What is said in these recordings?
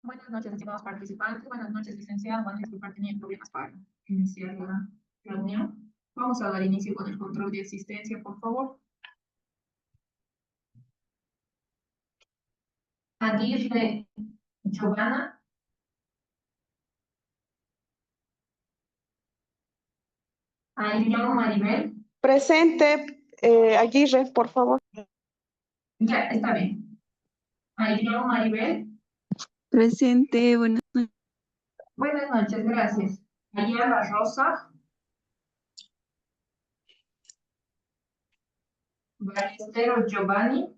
Buenas noches, estimados participantes. Buenas noches, licenciada. Bueno, disculpar, tenía problemas para iniciar la reunión. Vamos a dar inicio con el control de asistencia, por favor. Aguirre Giovanna, Ayllón Maribel. Presente, Aguirre, por favor. Ya, está bien. Ayllón Maribel. Presente, buenas noches. Buenas noches, gracias. Ayala Rosa. Ballesteros Giovanni.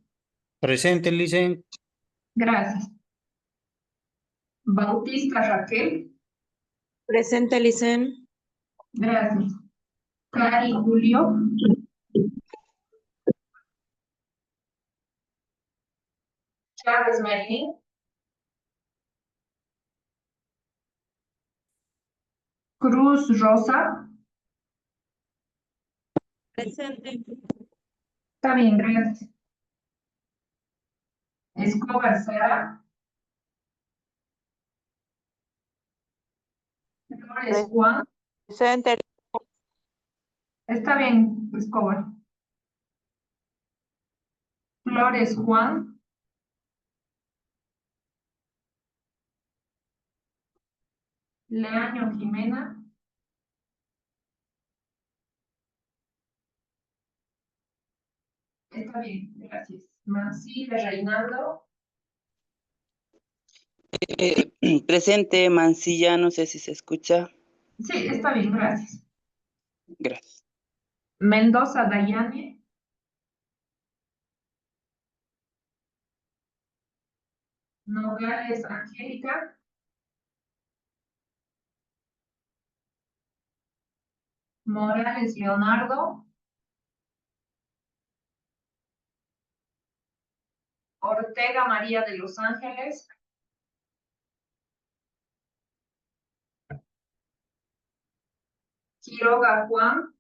Presente, licen. Gracias. Bautista Raquel. Presente, Licen. Gracias. Cari Julio. Chávez Marín. Cruz Rosa. Presente. Está bien, gracias. Escobar Sara. Flores Juan. Presente, Está bien, Escobar. Flores Juan. Leaño Jimena. Está bien, gracias. Mancilla Reinaldo. Presente, Mancilla, no sé si se escucha. Sí, está bien, gracias. Gracias. Mendoza Dayane. Nogales Angélica. Morales Leonardo. Ortega María de los Ángeles. Quiroga Juan.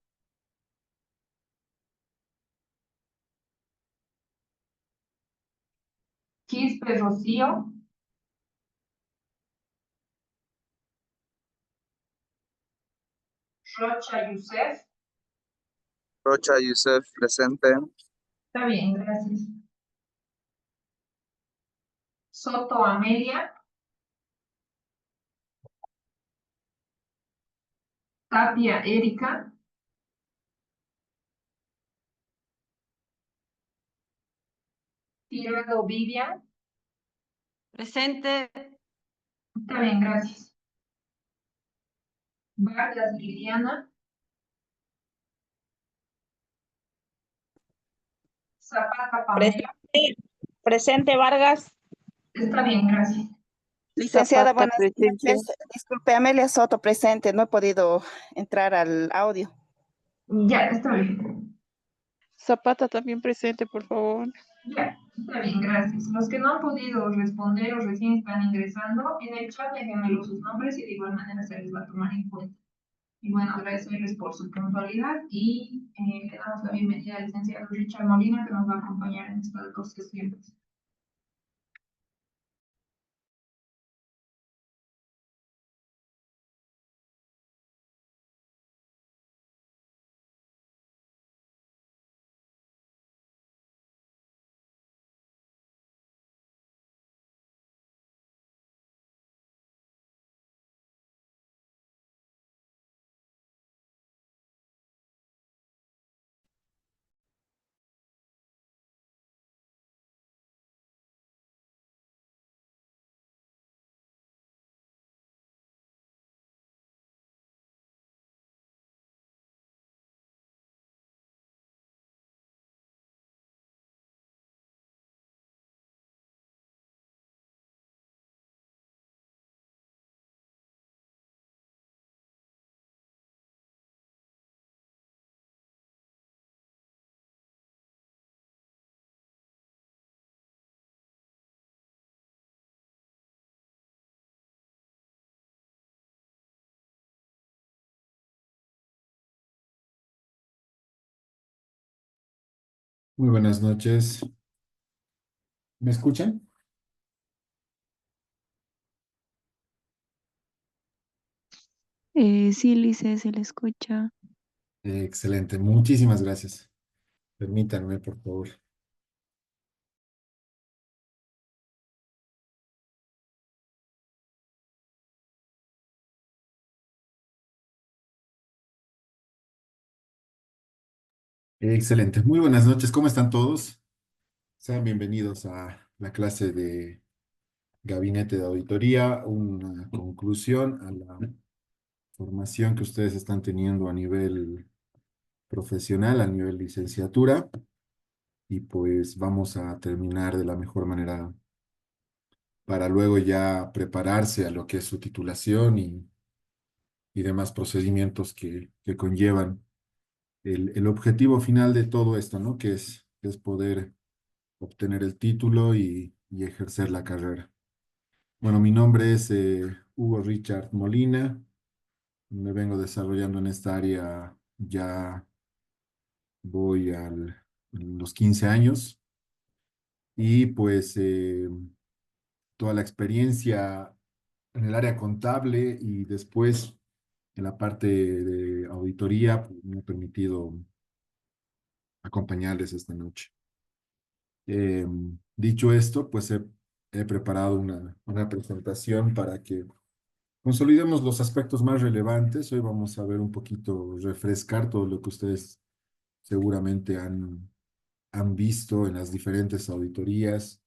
Quispe Rocío. Rocha Yusef. Rocha Yusef, presente. Está bien, gracias. Soto Amelia. Tapia Erika. Tirado Vivian. Presente. Está bien, gracias. Vargas Liliana. Zapata Pamela. presente, Vargas. Está bien, gracias. Licenciada, Zapata, buenas presente. noches. Disculpe, Amelia Soto, presente. No he podido entrar al audio. Ya, está bien. Zapata también presente, por favor. Ya, está bien, gracias. Los que no han podido responder o recién están ingresando, en el chat déjenmelo sus nombres y de igual manera se les va a tomar en cuenta. Y bueno, agradecerles por su puntualidad y le damos la bienvenida al licenciado Richard Molina, que nos va a acompañar en estas dos sesiones. Muy buenas noches. ¿Me escuchan? Sí, Lice, se le escucha. Excelente, muchísimas gracias. Permítanme, por favor. Excelente, muy buenas noches, ¿cómo están todos? Sean bienvenidos a la clase de Gabinete de Auditoría, una conclusión a la formación que ustedes están teniendo a nivel profesional, a nivel licenciatura, y pues vamos a terminar de la mejor manera para luego ya prepararse a lo que es su titulación y demás procedimientos que conllevan el objetivo final de todo esto, ¿no? Que es poder obtener el título y ejercer la carrera. Bueno, mi nombre es Hugo Richard Molina. Me vengo desarrollando en esta área ya voy los 15 años y pues toda la experiencia en el área contable y después en la parte de auditoría pues, me ha permitido acompañarles esta noche. Eh, Dicho esto, pues he preparado una presentación para que consolidemos los aspectos más relevantes. Hoy vamos a ver un poquito, refrescar todo lo que ustedes seguramente han visto en las diferentes auditorías,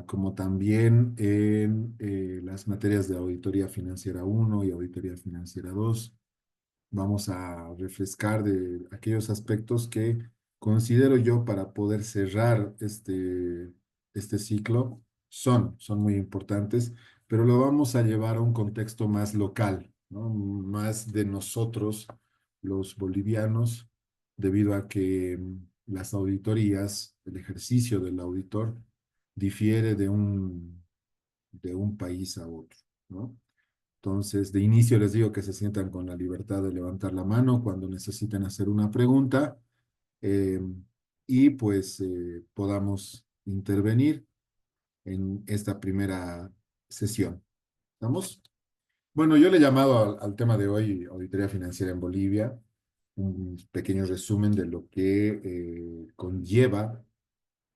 como también en las materias de Auditoría Financiera 1 y Auditoría Financiera 2. Vamos a refrescar de aquellos aspectos que considero yo para poder cerrar este ciclo son muy importantes, pero lo vamos a llevar a un contexto más local, ¿no? Más de nosotros, los bolivianos, debido a que las auditorías, el ejercicio del auditor difiere de un país a otro, ¿no? Entonces, de inicio les digo que se sientan con la libertad de levantar la mano cuando necesiten hacer una pregunta eh, y pues podamos intervenir en esta primera sesión. ¿Estamos? Bueno, yo le he llamado al tema de hoy Auditoría Financiera en Bolivia, un pequeño resumen de lo que conlleva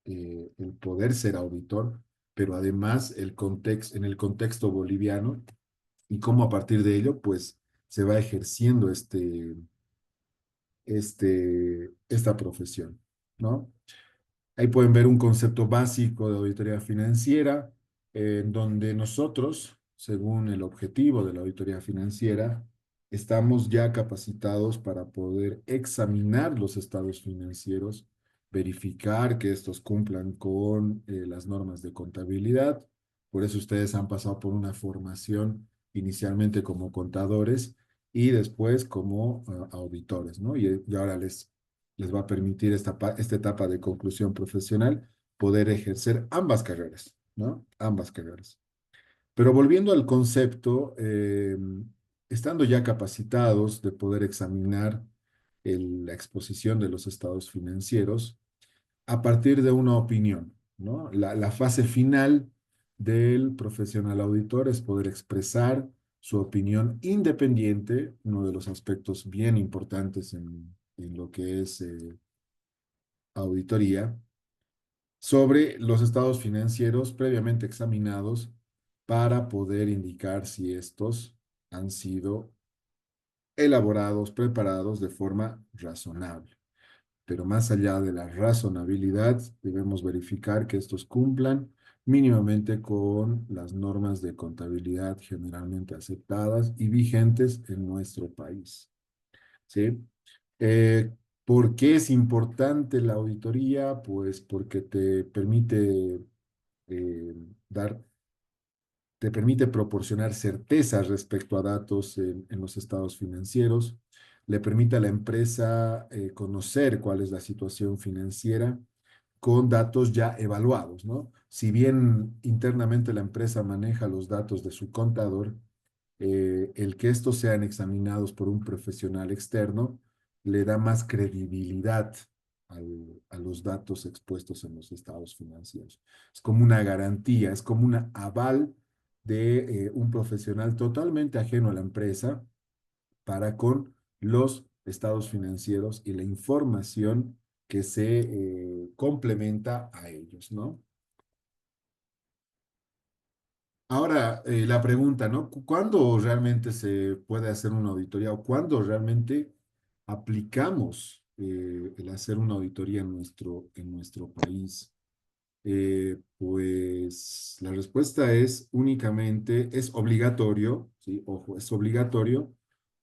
el poder ser auditor, pero además en el contexto boliviano y cómo a partir de ello, pues, se va ejerciendo esta profesión, ¿no? Ahí pueden ver un concepto básico de auditoría financiera, en donde nosotros, según el objetivo de la auditoría financiera, estamos ya capacitados para poder examinar los estados financieros, verificar que estos cumplan con las normas de contabilidad. Por eso ustedes han pasado por una formación inicialmente como contadores y después como auditores, ¿no? Y ahora les va a permitir esta etapa de conclusión profesional poder ejercer ambas carreras, ¿no? Ambas carreras. Pero volviendo al concepto, estando ya capacitados de poder examinar la exposición de los estados financieros a partir de una opinión, ¿no? La fase final del profesional auditor es poder expresar su opinión independiente, uno de los aspectos bien importantes en lo que es auditoría, sobre los estados financieros previamente examinados para poder indicar si estos han sido elaborados, preparados de forma razonable. Pero más allá de la razonabilidad, debemos verificar que estos cumplan mínimamente con las normas de contabilidad generalmente aceptadas y vigentes en nuestro país. ¿Sí? Eh, ¿Por qué es importante la auditoría? Pues porque eh, dar, te permite proporcionar certeza respecto a datos en los estados financieros, le permite a la empresa conocer cuál es la situación financiera con datos ya evaluados, ¿no? Si bien internamente la empresa maneja los datos de su contador, el que estos sean examinados por un profesional externo le da más credibilidad a los datos expuestos en los estados financieros. Es como una garantía, es como una aval de un profesional totalmente ajeno a la empresa para con los estados financieros y la información que se complementa a ellos, ¿no? Ahora, la pregunta, ¿no? ¿Cuándo realmente se puede hacer una auditoría o cuándo realmente aplicamos el hacer una auditoría en nuestro país? Pues la respuesta es únicamente, es obligatorio, ¿sí? Ojo, es obligatorio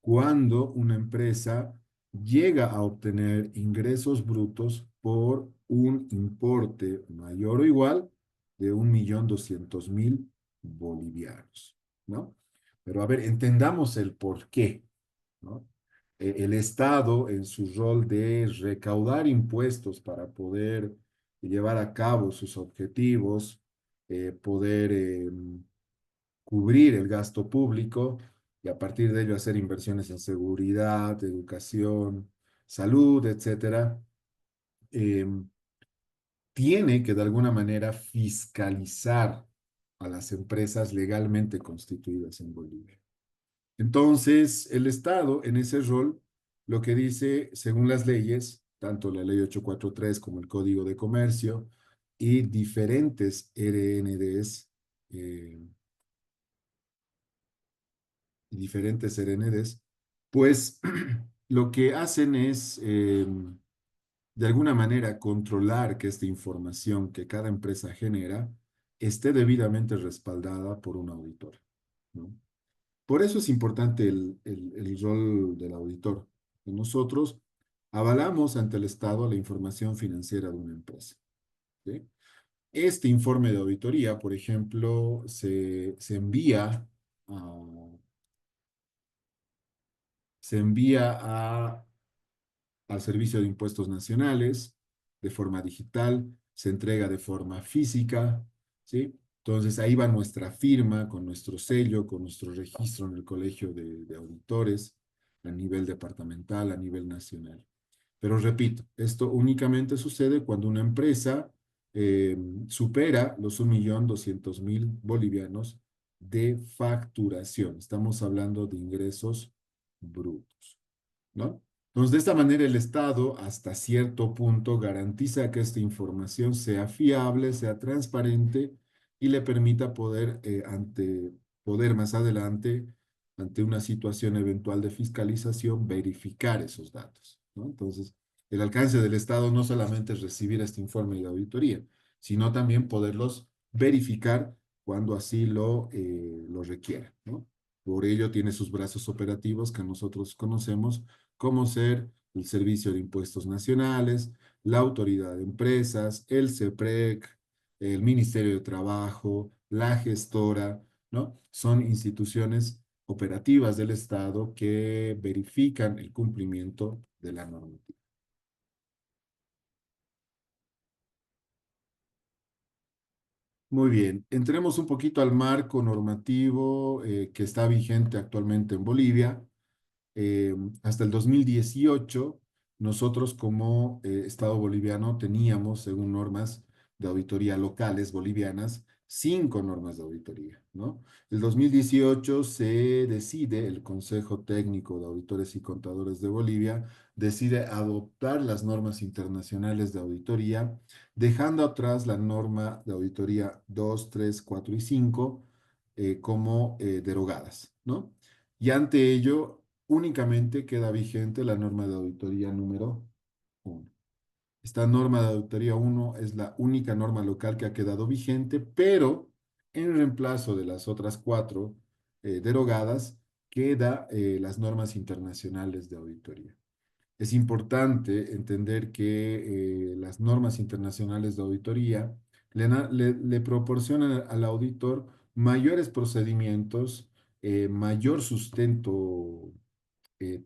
cuando una empresa llega a obtener ingresos brutos por un importe mayor o igual de 1.200.000 bolivianos, ¿no? Pero a ver, entendamos el por qué, ¿no? El Estado, en su rol de recaudar impuestos para poder llevar a cabo sus objetivos, poder cubrir el gasto público y a partir de ello hacer inversiones en seguridad, educación, salud, etcétera, em, tiene que de alguna manera fiscalizar a las empresas legalmente constituidas en Bolivia. Entonces, el Estado en ese rol, lo que dice, según las leyes, tanto la ley 843 como el Código de Comercio y diferentes RNDs, pues lo que hacen es, de alguna manera, controlar que esta información que cada empresa genera esté debidamente respaldada por un auditor, ¿no? Por eso es importante el rol del auditor. Nosotros avalamos ante el Estado la información financiera de una empresa, ¿sí? Este informe de auditoría, por ejemplo, se envía a, al Servicio de Impuestos Nacionales de forma digital, se entrega de forma física, ¿sí? Entonces ahí va nuestra firma, con nuestro sello, con nuestro registro en el Colegio de Auditores, a nivel departamental, a nivel nacional. Pero repito, esto únicamente sucede cuando una empresa supera los 1.200.000 bolivianos de facturación. Estamos hablando de ingresos brutos, ¿no? Entonces, de esta manera el Estado, hasta cierto punto, garantiza que esta información sea fiable, sea transparente y le permita poder más adelante, ante una situación eventual de fiscalización, verificar esos datos, ¿no? Entonces, el alcance del Estado no solamente es recibir este informe de auditoría, sino también poderlos verificar cuando así lo requiera, ¿no? Por ello tiene sus brazos operativos que nosotros conocemos como ser el Servicio de Impuestos Nacionales, la Autoridad de Empresas, el CEPREC, el Ministerio de Trabajo, la gestora, ¿no? Son instituciones operativas del Estado que verifican el cumplimiento de la normativa. Muy bien, entremos un poquito al marco normativo que está vigente actualmente en Bolivia. Hasta el 2018, nosotros como Estado boliviano teníamos, según normas de auditoría locales bolivianas, 5 normas de auditoría, ¿no? El 2018 se decide, el Consejo Técnico de Auditores y Contadores de Bolivia decide adoptar las normas internacionales de auditoría, dejando atrás la norma de auditoría 2, 3, 4 y 5 como derogadas, ¿no? Y ante ello, únicamente queda vigente la norma de auditoría número 1. Esta norma de auditoría 1 es la única norma local que ha quedado vigente, pero en reemplazo de las otras 4 derogadas, queda las normas internacionales de auditoría. Es importante entender que las normas internacionales de auditoría le proporcionan al auditor mayores procedimientos, mayor sustento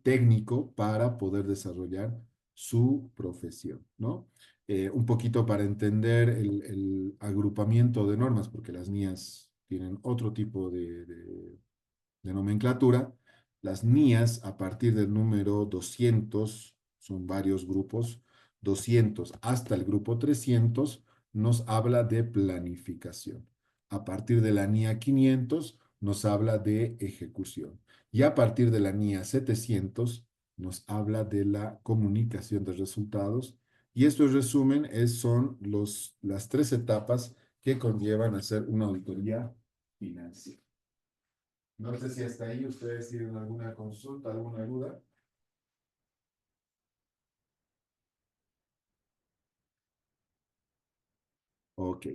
técnico para poder desarrollar su profesión, ¿no? Un poquito para entender el agrupamiento de normas, porque las mías tienen otro tipo de nomenclatura. Las NIAs, a partir del número 200, son varios grupos, 200 hasta el grupo 300, nos habla de planificación. A partir de la NIA 500, nos habla de ejecución. Y a partir de la NIA 700 nos habla de la comunicación de resultados. Y esto en resumen son las tres etapas que conllevan hacer una auditoría financiera. No sé si hasta ahí ustedes tienen alguna consulta, alguna duda. Ok.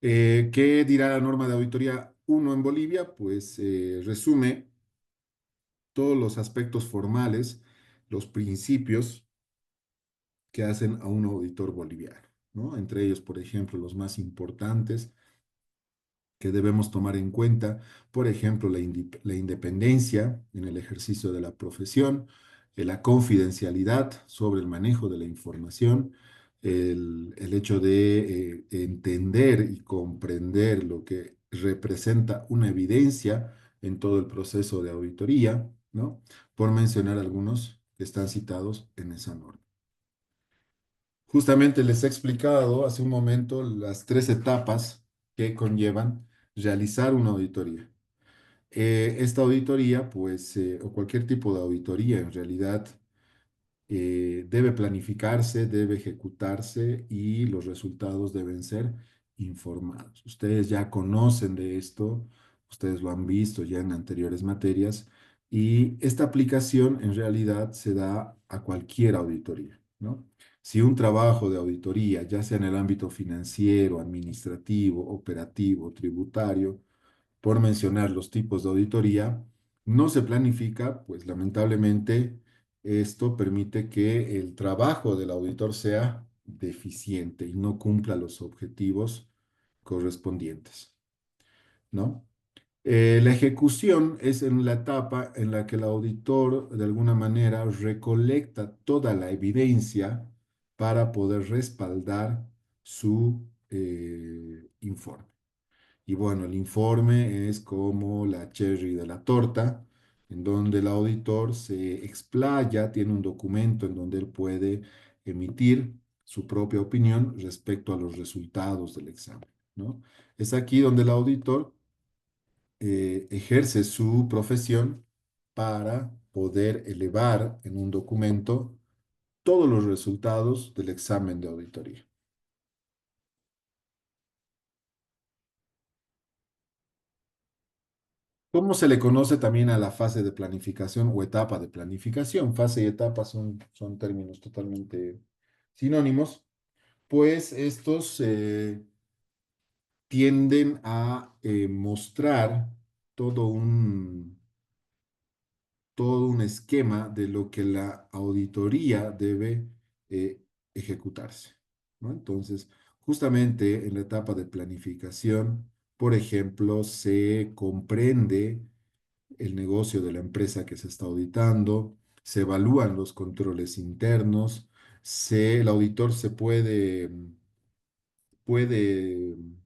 ¿Qué dirá la norma de auditoría 1 en Bolivia? Pues resume todos los aspectos formales, los principios que hacen a un auditor boliviano, ¿no? Entre ellos, por ejemplo, los más importantes que debemos tomar en cuenta, por ejemplo, la independencia en el ejercicio de la profesión, la confidencialidad sobre el manejo de la información, el hecho de entender y comprender lo que representa una evidencia en todo el proceso de auditoría, ¿no? Por mencionar algunos que están citados en esa norma. Justamente les he explicado hace un momento las tres etapas que conllevan realizar una auditoría. Esta auditoría, pues, o cualquier tipo de auditoría en realidad, debe planificarse, debe ejecutarse y los resultados deben ser informados. Ustedes ya conocen de esto, ustedes lo han visto ya en anteriores materias y esta aplicación en realidad se da a cualquier auditoría, ¿no? Si un trabajo de auditoría, ya sea en el ámbito financiero, administrativo, operativo, tributario, por mencionar los tipos de auditoría, no se planifica, pues lamentablemente esto permite que el trabajo del auditor sea deficiente y no cumpla los objetivos correspondientes, ¿no? La ejecución es en la etapa en la que el auditor de alguna manera recolecta toda la evidencia para poder respaldar su informe. Y bueno, el informe es como la cherry de la torta, en donde el auditor se explaya, tiene un documento en donde él puede emitir su propia opinión respecto a los resultados del examen, ¿no? Es aquí donde el auditor ejerce su profesión para poder elevar en un documento todos los resultados del examen de auditoría. ¿Cómo se le conoce también a la fase de planificación o etapa de planificación? Fase y etapa son términos totalmente sinónimos, pues estos tienden a mostrar todo un, todo un esquema de lo que la auditoría debe eh, ejecutarse, ¿no? Entonces, justamente en la etapa de planificación, por ejemplo, se comprende el negocio de la empresa que se está auditando, se evalúan los controles internos, el auditor puede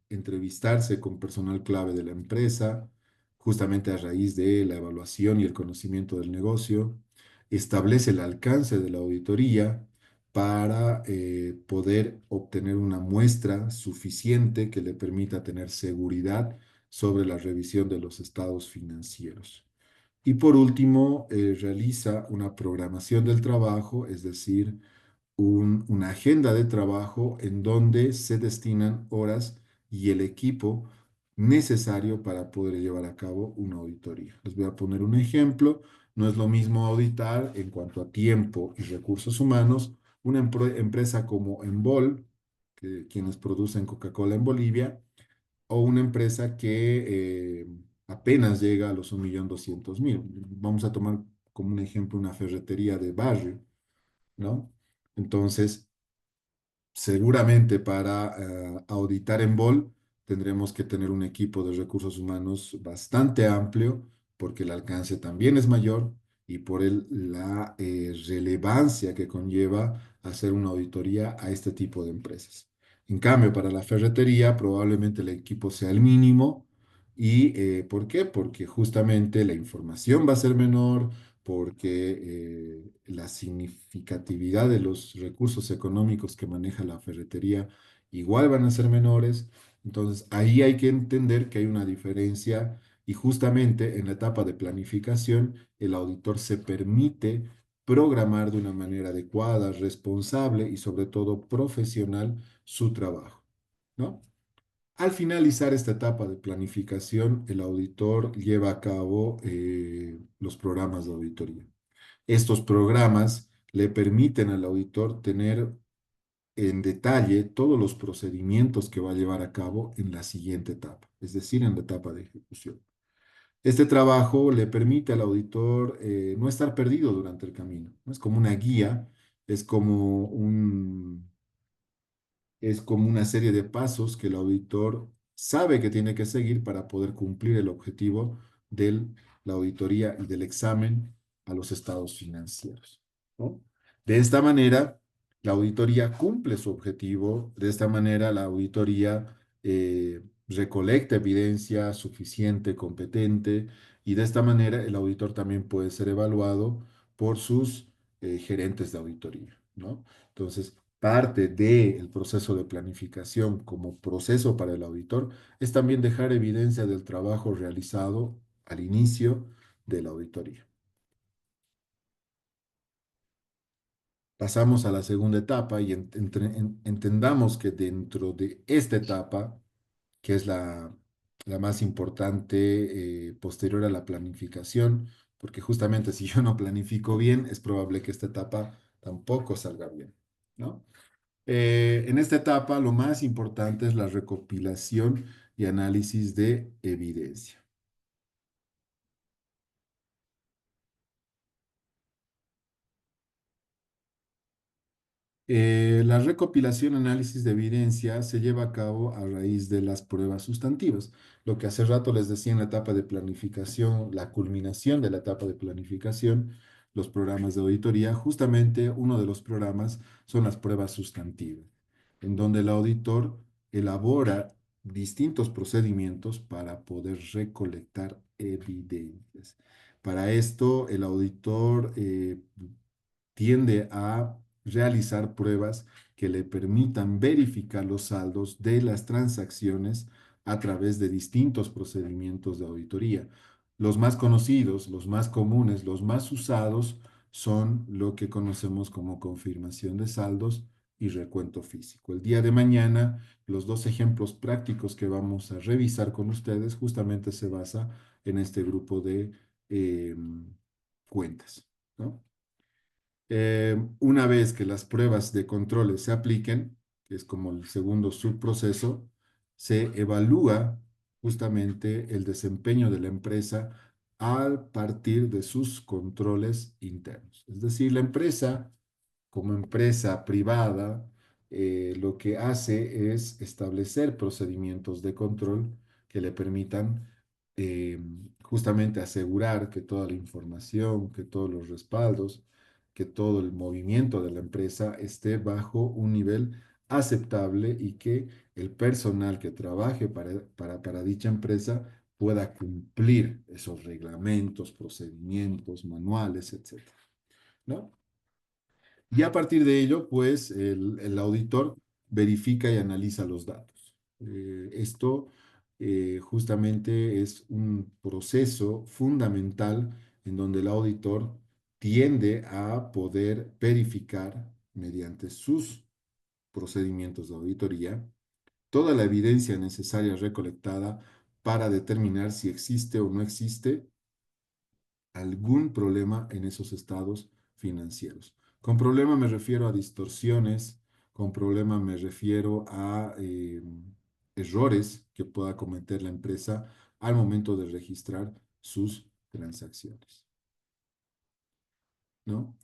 entrevistarse con personal clave de la empresa, justamente a raíz de la evaluación y el conocimiento del negocio, establece el alcance de la auditoría para poder obtener una muestra suficiente que le permita tener seguridad sobre la revisión de los estados financieros. Y por último, realiza una programación del trabajo, es decir, una agenda de trabajo en donde se destinan horas y el equipo necesario para poder llevar a cabo una auditoría. Les voy a poner un ejemplo. No es lo mismo auditar en cuanto a tiempo y recursos humanos una empresa como Enbol, quienes producen Coca-Cola en Bolivia, o una empresa que apenas llega a los 1.200.000. Vamos a tomar como un ejemplo una ferretería de barrio, ¿no? Entonces, seguramente para auditar en BOL tendremos que tener un equipo de recursos humanos bastante amplio porque el alcance también es mayor y por la relevancia que conlleva hacer una auditoría a este tipo de empresas. En cambio, para la ferretería probablemente el equipo sea el mínimo. ¿Y por qué? Porque justamente la información va a ser menor, porque la significatividad de los recursos económicos que maneja la ferretería igual van a ser menores. Entonces, ahí hay que entender que hay una diferencia Y justamente en la etapa de planificación, el auditor se permite programar de una manera adecuada, responsable y sobre todo profesional su trabajo, ¿no? Al finalizar esta etapa de planificación, el auditor lleva a cabo los programas de auditoría. Estos programas le permiten al auditor tener en detalle todos los procedimientos que va a llevar a cabo en la siguiente etapa, es decir, en la etapa de ejecución. Este trabajo le permite al auditor no estar perdido durante el camino, ¿no? Es como una guía, es como es como una serie de pasos que el auditor sabe que tiene que seguir para poder cumplir el objetivo de la auditoría y del examen a los estados financieros, ¿no? De esta manera, la auditoría cumple su objetivo, de esta manera la auditoría recolecta evidencia suficiente, competente, y de esta manera el auditor también puede ser evaluado por sus gerentes de auditoría, ¿no? Entonces, parte del proceso de planificación como proceso para el auditor es también dejar evidencia del trabajo realizado al inicio de la auditoría. Pasamos a la segunda etapa y entendamos que dentro de esta etapa, que es la más importante posterior a la planificación, porque justamente si yo no planifico bien, es probable que esta etapa tampoco salga bien, ¿no? En esta etapa, lo más importante es la recopilación y análisis de evidencia. La recopilación y análisis de evidencia se lleva a cabo a raíz de las pruebas sustantivas. Lo que hace rato les decía en la etapa de planificación, la culminación de la etapa de planificación, los programas de auditoría, justamente uno de los programas son las pruebas sustantivas, en donde el auditor elabora distintos procedimientos para poder recolectar evidencias. Para esto, el auditor tiende a realizar pruebas que le permitan verificar los saldos de las transacciones a través de distintos procedimientos de auditoría. Los más conocidos, los más comunes, los más usados son lo que conocemos como confirmación de saldos y recuento físico. El día de mañana, los dos ejemplos prácticos que vamos a revisar con ustedes justamente se basa en este grupo de cuentas, ¿no? Una vez que las pruebas de controles se apliquen, que es como el segundo subproceso, se evalúa justamente el desempeño de la empresa a partir de sus controles internos. Es decir, la empresa, como empresa privada, lo que hace es establecer procedimientos de control que le permitan eh, justamente asegurar que toda la información, que todos los respaldos, que todo el movimiento de la empresa esté bajo un nivel aceptable y que el personal que trabaje para dicha empresa pueda cumplir esos reglamentos, procedimientos, manuales, etcétera, ¿no? Y a partir de ello, pues el auditor verifica y analiza los datos. Esto justamente es un proceso fundamental en donde el auditor tiende a poder verificar mediante sus procedimientos de auditoría toda la evidencia necesaria recolectada para determinar si existe o no existe algún problema en esos estados financieros. Con problema me refiero a distorsiones, con problema me refiero a errores que pueda cometer la empresa al momento de registrar sus transacciones, ¿no?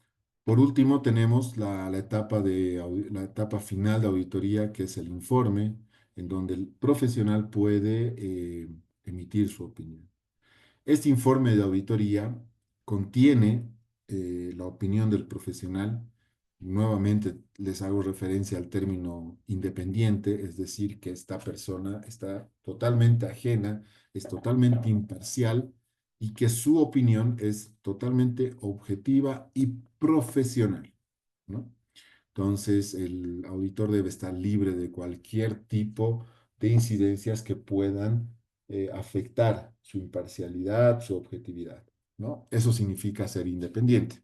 Por último, tenemos la etapa la etapa final de auditoría, que es el informe, en donde el profesional puede emitir su opinión. Este informe de auditoría contiene la opinión del profesional. Nuevamente les hago referencia al término independiente, es decir, que esta persona está totalmente ajena, es totalmente imparcial y que su opinión es totalmente objetiva y profesional, ¿no? Entonces, el auditor debe estar libre de cualquier tipo de incidencias que puedan afectar su imparcialidad, su objetividad, ¿no? Eso significa ser independiente.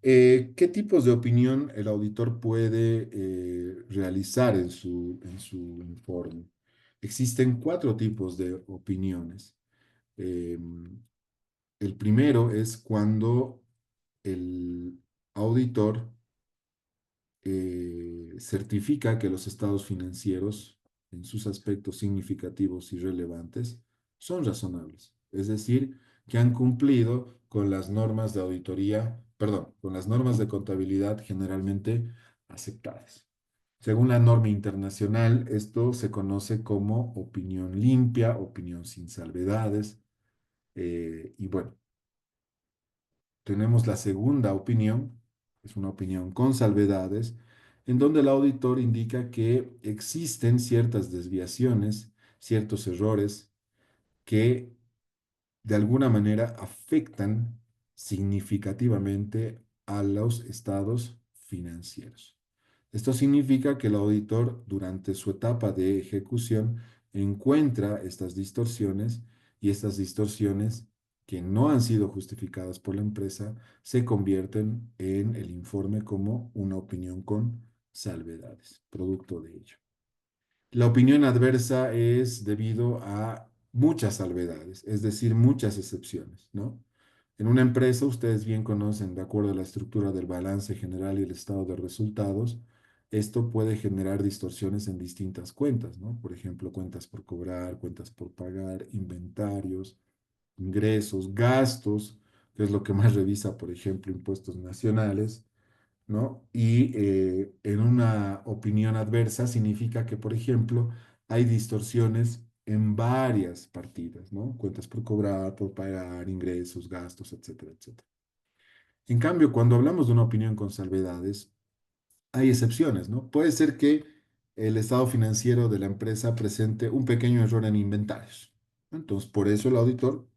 ¿Qué tipos de opinión el auditor puede realizar en su informe? Existen 4 tipos de opiniones. El primero es cuando el auditor certifica que los estados financieros, en sus aspectos significativos y relevantes, son razonables. Es decir, que han cumplido con las normas de auditoría, perdón, con las normas de contabilidad generalmente aceptadas. Según la norma internacional, esto se conoce como opinión limpia, opinión sin salvedades. Y bueno, tenemos la segunda opinión, es una opinión con salvedades, en donde el auditor indica que existen ciertas desviaciones, ciertos errores que de alguna manera afectan significativamente a los estados financieros. Esto significa que el auditor durante su etapa de ejecución encuentra estas distorsiones y estas distorsiones que no han sido justificadas por la empresa se convierten en el informe como una opinión con salvedades, producto de ello. La opinión adversa es debido a muchas salvedades, es decir, muchas excepciones, ¿no? En una empresa, ustedes bien conocen, de acuerdo a la estructura del balance general y el estado de resultados, esto puede generar distorsiones en distintas cuentas, ¿no? Por ejemplo, cuentas por cobrar, cuentas por pagar, inventarios, ingresos, gastos, que es lo que más revisa, por ejemplo, impuestos nacionales, ¿no? Y en una opinión adversa significa que, por ejemplo, hay distorsiones en varias partidas, ¿no? Cuentas por cobrar, por pagar, ingresos, gastos, etcétera, etcétera. En cambio, cuando hablamos de una opinión con salvedades, hay excepciones, ¿no? Puede ser que el estado financiero de la empresa presente un pequeño error en inventarios. Entonces, por eso el auditor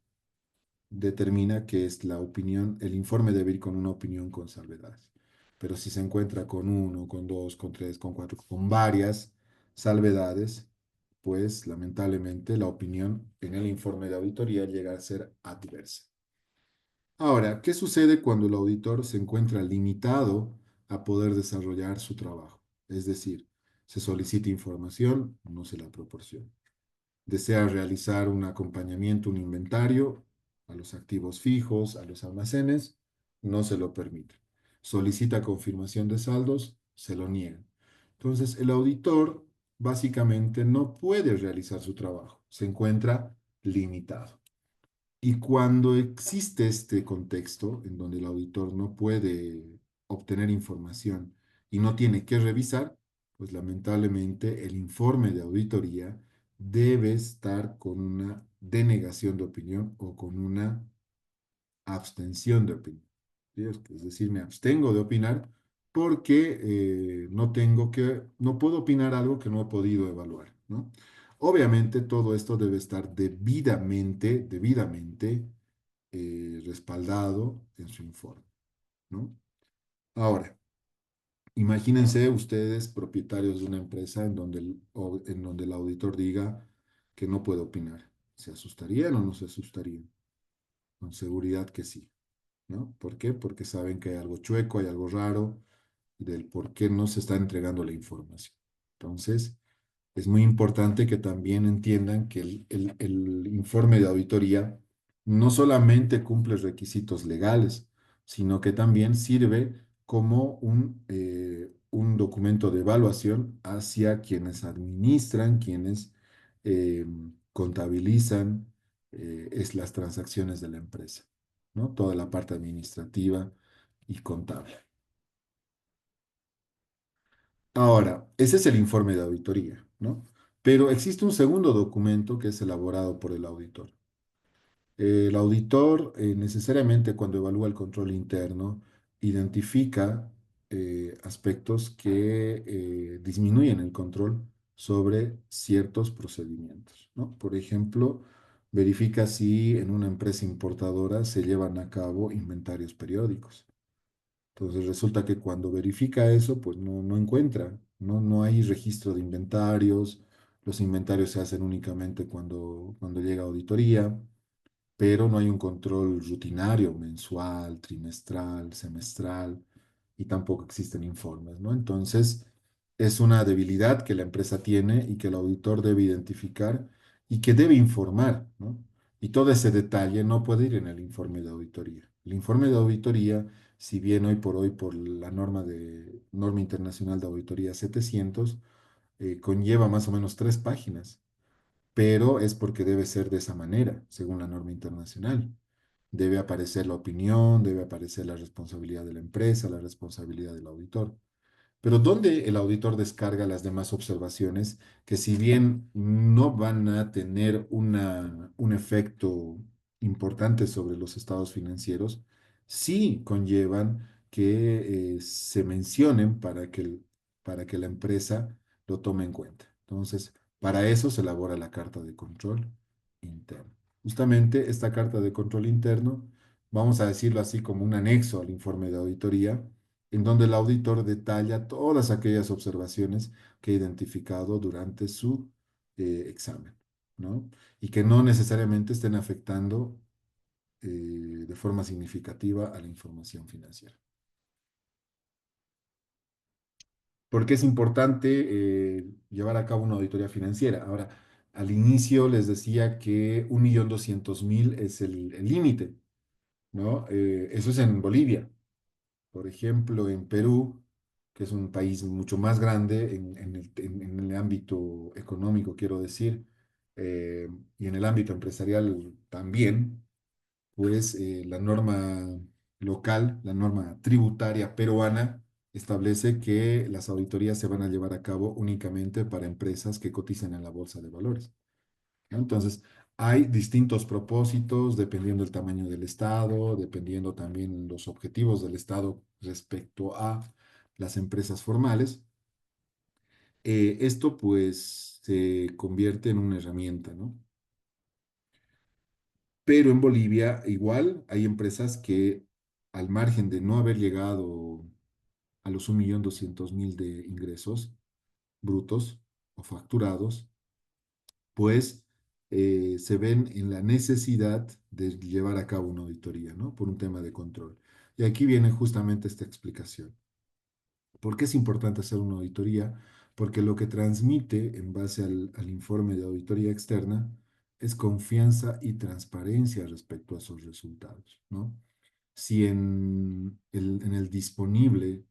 determina que es la opinión, el informe debe ir con una opinión con salvedades. Pero si se encuentra con 1, con 2, con 3, con 4, con varias salvedades, pues lamentablemente la opinión en el informe de auditoría llega a ser adversa. Ahora, ¿qué sucede cuando el auditor se encuentra limitado a poder desarrollar su trabajo? Es decir, se solicita información, no se la proporciona. Desea realizar un acompañamiento, un inventario a los activos fijos, a los almacenes, no se lo permite. Solicita confirmación de saldos, se lo niegan. Entonces, el auditor básicamente no puede realizar su trabajo, se encuentra limitado. Y cuando existe este contexto en donde el auditor no puede obtener información y no tiene que revisar, pues lamentablemente el informe de auditoría debe estar con una denegación de opinión o con una abstención de opinión. ¿Sí? Es decir, me abstengo de opinar porque no puedo opinar algo que no he podido evaluar, ¿no? Obviamente todo esto debe estar debidamente respaldado en su informe, ¿no? Ahora, imagínense ustedes propietarios de una empresa en donde el auditor diga que no puede opinar. ¿Se asustarían o no se asustarían? Con seguridad que sí, ¿no? ¿Por qué? Porque saben que hay algo chueco, hay algo raro del por qué no se está entregando la información. Entonces, es muy importante que también entiendan que el informe de auditoría no solamente cumple requisitos legales, sino que también sirve como un documento de evaluación hacia quienes administran, quienes eh, contabilizan las transacciones de la empresa, ¿no? Toda la parte administrativa y contable. Ahora, ese es el informe de auditoría, ¿no? Pero existe un segundo documento que es elaborado por el auditor. El auditor necesariamente cuando evalúa el control interno identifica aspectos que disminuyen el control sobre ciertos procedimientos, ¿no? Por ejemplo, verifica si en una empresa importadora se llevan a cabo inventarios periódicos. Entonces resulta que cuando verifica eso, pues no encuentra, no hay registro de inventarios, Los inventarios se hacen únicamente cuando llega auditoría, pero no hay un control rutinario, mensual, trimestral, semestral, y tampoco existen informes, ¿no? Entonces, es una debilidad que la empresa tiene y que el auditor debe identificar y que debe informar, ¿no? Y todo ese detalle no puede ir en el informe de auditoría. El informe de auditoría, si bien hoy por la norma internacional de auditoría 700, conlleva más o menos 3 páginas, pero es porque debe ser de esa manera, según la norma internacional. Debe aparecer la opinión, debe aparecer la responsabilidad de la empresa, la responsabilidad del auditor. Pero ¿dónde el auditor descarga las demás observaciones que si bien no van a tener un efecto importante sobre los estados financieros, sí conllevan que se mencionen para que la empresa lo tome en cuenta? Entonces, para eso se elabora la carta de control interno. Justamente esta carta de control interno, vamos a decirlo así como un anexo al informe de auditoría, en donde el auditor detalla todas aquellas observaciones que ha identificado durante su examen, ¿no? Y que no necesariamente estén afectando de forma significativa a la información financiera. ¿Por qué es importante llevar a cabo una auditoría financiera? Ahora, al inicio les decía que 1.200.000 es el límite, ¿no? Eso es en Bolivia. Por ejemplo, en Perú, que es un país mucho más grande en el ámbito económico, quiero decir, y en el ámbito empresarial también, pues la norma local, la norma tributaria peruana, establece que las auditorías se van a llevar a cabo únicamente para empresas que cotizan en la bolsa de valores, ¿no? Entonces, hay distintos propósitos dependiendo del tamaño del Estado, dependiendo también los objetivos del Estado respecto a las empresas formales. Esto pues se convierte en una herramienta, ¿no? Pero en Bolivia igual hay empresas que al margen de no haber llegado a los 1.200.000 de ingresos brutos o facturados, pues se ven en la necesidad de llevar a cabo una auditoría, ¿no? Por un tema de control. Y aquí viene justamente esta explicación. ¿Por qué es importante hacer una auditoría? Porque lo que transmite en base al informe de auditoría externa es confianza y transparencia respecto a sus resultados, ¿no? Si en el disponible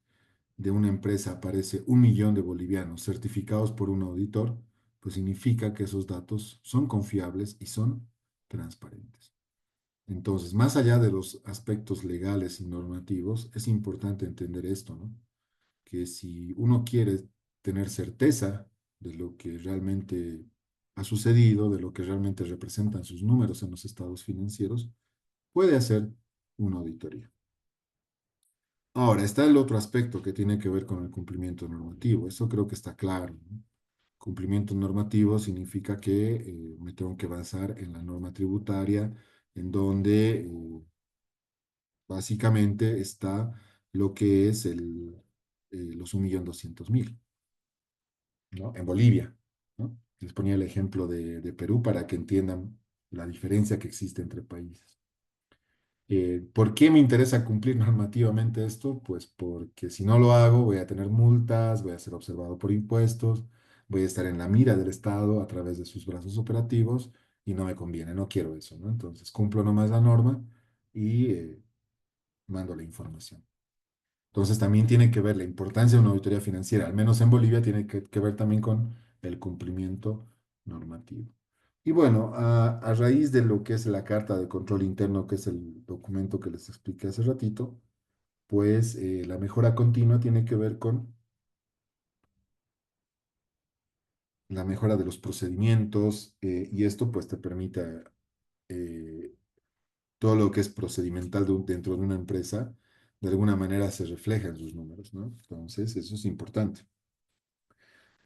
de una empresa aparece 1.000.000 de bolivianos certificados por un auditor, pues significa que esos datos son confiables y son transparentes. Entonces, más allá de los aspectos legales y normativos, es importante entender esto, ¿no? Que si uno quiere tener certeza de lo que realmente ha sucedido, de lo que realmente representan sus números en los estados financieros, puede hacer una auditoría. Ahora, está el otro aspecto que tiene que ver con el cumplimiento normativo. Eso creo que está claro, ¿no? Cumplimiento normativo significa que me tengo que basar en la norma tributaria, en donde básicamente está lo que es los 1.200.000, ¿no? En Bolivia, ¿no? Les ponía el ejemplo de Perú para que entiendan la diferencia que existe entre países. ¿Por qué me interesa cumplir normativamente esto? Pues porque si no lo hago voy a tener multas, voy a ser observado por impuestos, voy a estar en la mira del Estado a través de sus brazos operativos y no me conviene, no quiero eso, ¿no? Entonces cumplo nomás la norma y mando la información. Entonces también tiene que ver la importancia de una auditoría financiera, al menos en Bolivia, tiene que ver también con el cumplimiento normativo. Y bueno, a raíz de lo que es la carta de control interno, que es el documento que les expliqué hace ratito, pues la mejora continua tiene que ver con la mejora de los procedimientos y esto pues te permite eh, todo lo que es procedimental dentro de una empresa, de alguna manera se refleja en sus números, ¿no? Entonces, eso es importante.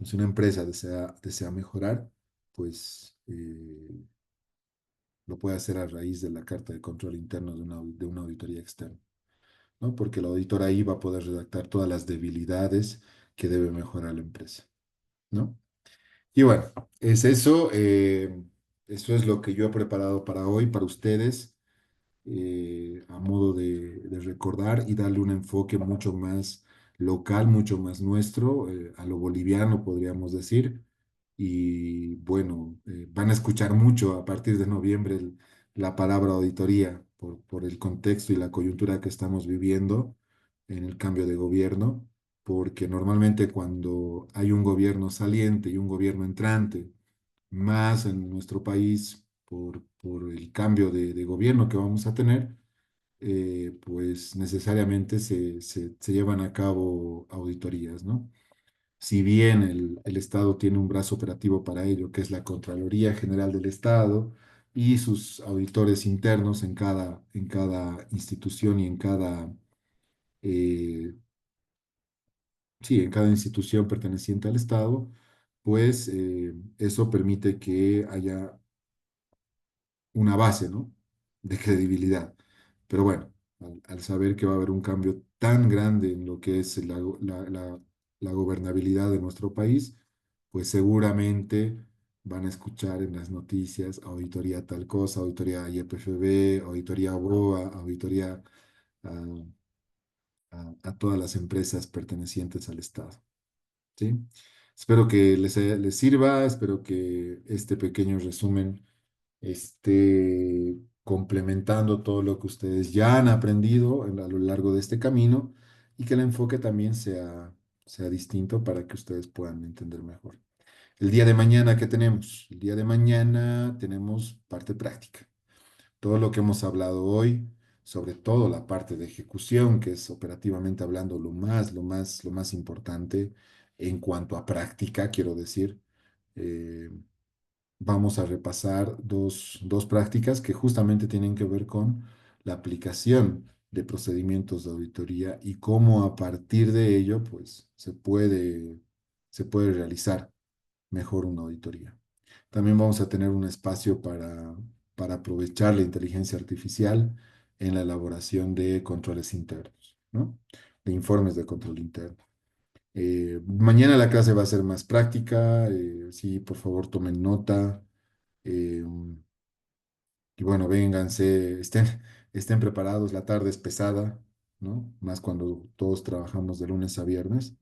Si una empresa desea mejorar, pues lo puede hacer a raíz de la carta de control interno de una auditoría externa, ¿no? Porque el auditor ahí va a poder redactar todas las debilidades que debe mejorar la empresa, ¿no? Y bueno, es eso. Eso es lo que yo he preparado para hoy, para ustedes, a modo de recordar y darle un enfoque mucho más local, mucho más nuestro, a lo boliviano, podríamos decir. Y bueno, van a escuchar mucho a partir de noviembre la palabra auditoría por el contexto y la coyuntura que estamos viviendo en el cambio de gobierno, porque normalmente cuando hay un gobierno saliente y un gobierno entrante, más en nuestro país por el cambio de gobierno que vamos a tener, pues necesariamente se llevan a cabo auditorías, ¿no? Si bien el Estado tiene un brazo operativo para ello, que es la Contraloría General del Estado y sus auditores internos en cada institución y eh, sí, en cada institución perteneciente al Estado, pues eso permite que haya una base, ¿no? De credibilidad. Pero bueno, al saber que va a haber un cambio tan grande en lo que es la gobernabilidad de nuestro país, pues seguramente van a escuchar en las noticias auditoría tal cosa, auditoría YPFB, auditoría BOA, auditoría a, a todas las empresas pertenecientes al Estado, ¿sí? Espero que les sirva, espero que este pequeño resumen esté complementando todo lo que ustedes ya han aprendido a lo largo de este camino y que el enfoque también sea distinto para que ustedes puedan entender mejor. El día de mañana, ¿qué tenemos? El día de mañana tenemos parte práctica. Todo lo que hemos hablado hoy, sobre todo la parte de ejecución, que es operativamente hablando lo más importante en cuanto a práctica, quiero decir. eh, Vamos a repasar dos prácticas que justamente tienen que ver con la aplicación de procedimientos de auditoría y cómo a partir de ello, pues, se puede realizar mejor una auditoría. También vamos a tener un espacio para aprovechar la inteligencia artificial en la elaboración de controles internos, ¿no? De informes de control interno. Mañana la clase va a ser más práctica, sí, por favor tomen nota. eh, y bueno, vénganse, estén preparados, la tarde es pesada, ¿no? Más cuando todos trabajamos de lunes a viernes.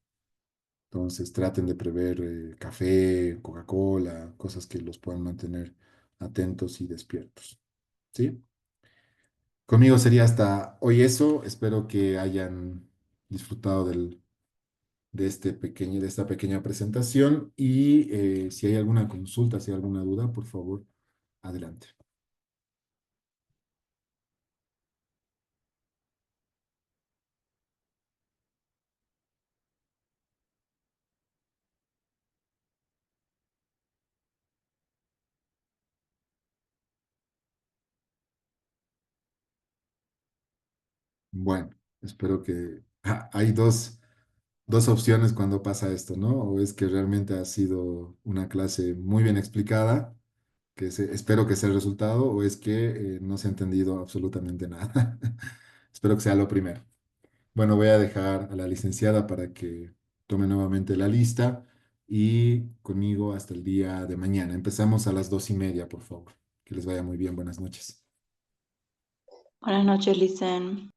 Entonces traten de prever café, Coca-Cola, cosas que los puedan mantener atentos y despiertos, ¿sí? Conmigo sería hasta hoy eso. Espero que hayan disfrutado de esta pequeña presentación y si hay alguna consulta, si hay alguna duda, por favor, adelante. Bueno, espero que hay dos opciones cuando pasa esto, ¿no? O es que realmente ha sido una clase muy bien explicada, espero que sea el resultado, o es que no se ha entendido absolutamente nada. Espero que sea lo primero. Bueno, voy a dejar a la licenciada para que tome nuevamente la lista y conmigo hasta el día de mañana. Empezamos a las 2:30, por favor. Que les vaya muy bien. Buenas noches. Buenas noches, Licen.